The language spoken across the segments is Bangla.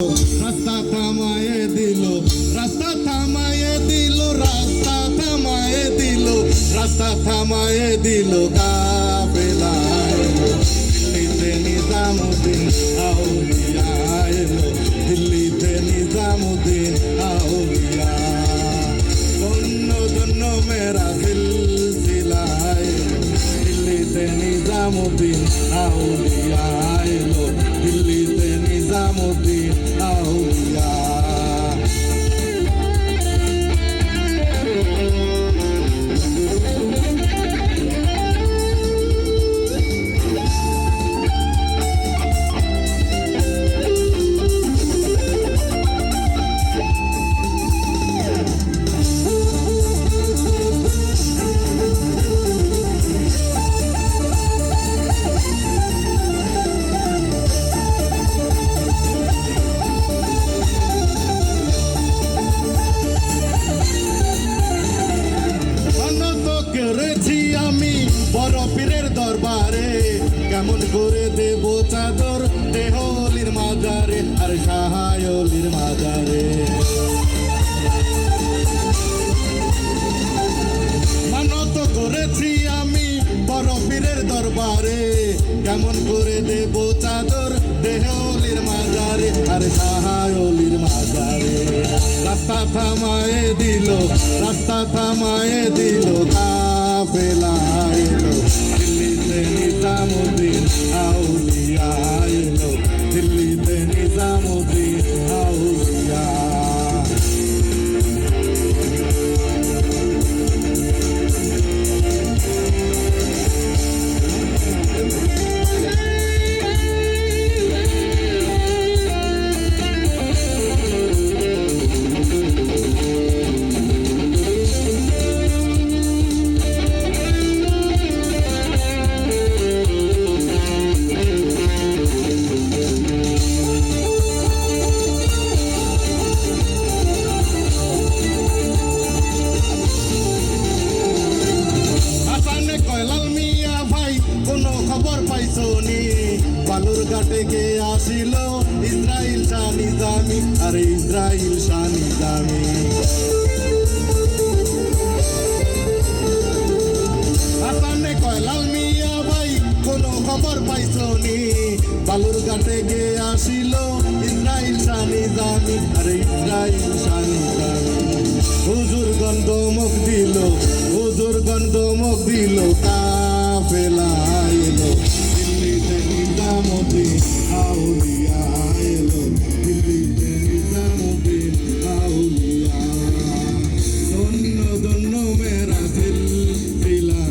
রাস্তা থামায়ে দিল, রাস্তা থামায়ে দিল, রাস্তা থামায়ে দিল, রাস্তা থামায়ে দিল কাফেলায়। দিল্লিতে নিজামুদ্দিন আউলিয়া এলো, দিল্লিতে নিজামুদ্দিন আউলিয়া। ধন্য ধন্য মেরা সিলসিলায়, দিল্লিতে নিজামুদ্দিন আউলিয়া এলো, দিল্লিতে নিজামুদ্দিন আউলিয়া। আমি বড় পীরের দরবারে, কেমন করে দেব চাদর দেহলির মাজারে আর সাহায়লির মাজারে। মানত করেছি আমি বড় পীরের দরবারে, কেমন করে দেব চাদর দেহলির মাজারে আর সাহায়লির মাজারে। রাস্তা থামায়ে দিল, রাস্তা থামায়ে দিল কাফেলা এলো, দিল্লিতে নিজামুদ্দিন আউলিয়া এলো, দিল্লিতে নিজামুদ্দিন আউলিয়া। খবর পাইছনি বালুর ঘাটে কে আসিল ইসরাইল শাহ নিজামি, আরে ইসরাইল শাহ নিজামি। হাসানে কয় লাল মিয়া ভাই কোনো খবর পাইছনি বালুর ঘাটে কে আসিল ইসরাইল শাহ নিজামি, আরে ইসরাইল শাহ নিজামি। হুজুর গন্ধ মুখ দিল, হুজুর গন্ধ মুখ দিল কাফেলা এলো, দিল্লিতে নিজামুদ্দিন আউলিয়া এলো, দিল্লিতে নিজামুদ্দিন আউলিয়া। ধন্য ধন্য মেরা সিলসিলা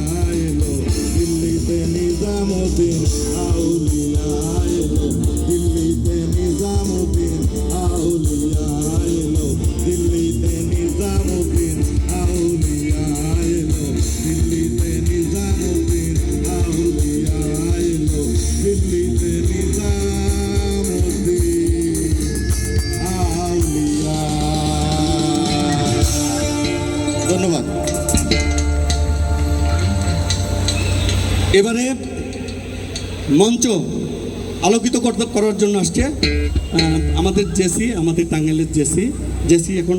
এলো, দিল্লিতে নিজামুদ্দিন আউলিয়া এলো, দিল্লিতে নিজামুদ্দিন আউলিয়া এলো, দিল্লিতে নিজামুদ্দিন আউলিয়া এলো, দিল্লিতে নিজামুদ্দিন আউলিয়া এলো, দিল্লিতে নিজামুদ্দিন আউলিয়া। ধন্যবাদ। এবারে মঞ্চ আলোকিত করার জন্য আসছে আমাদের জেসি, আমাদের টাঙ্গাইলের জেসি এখন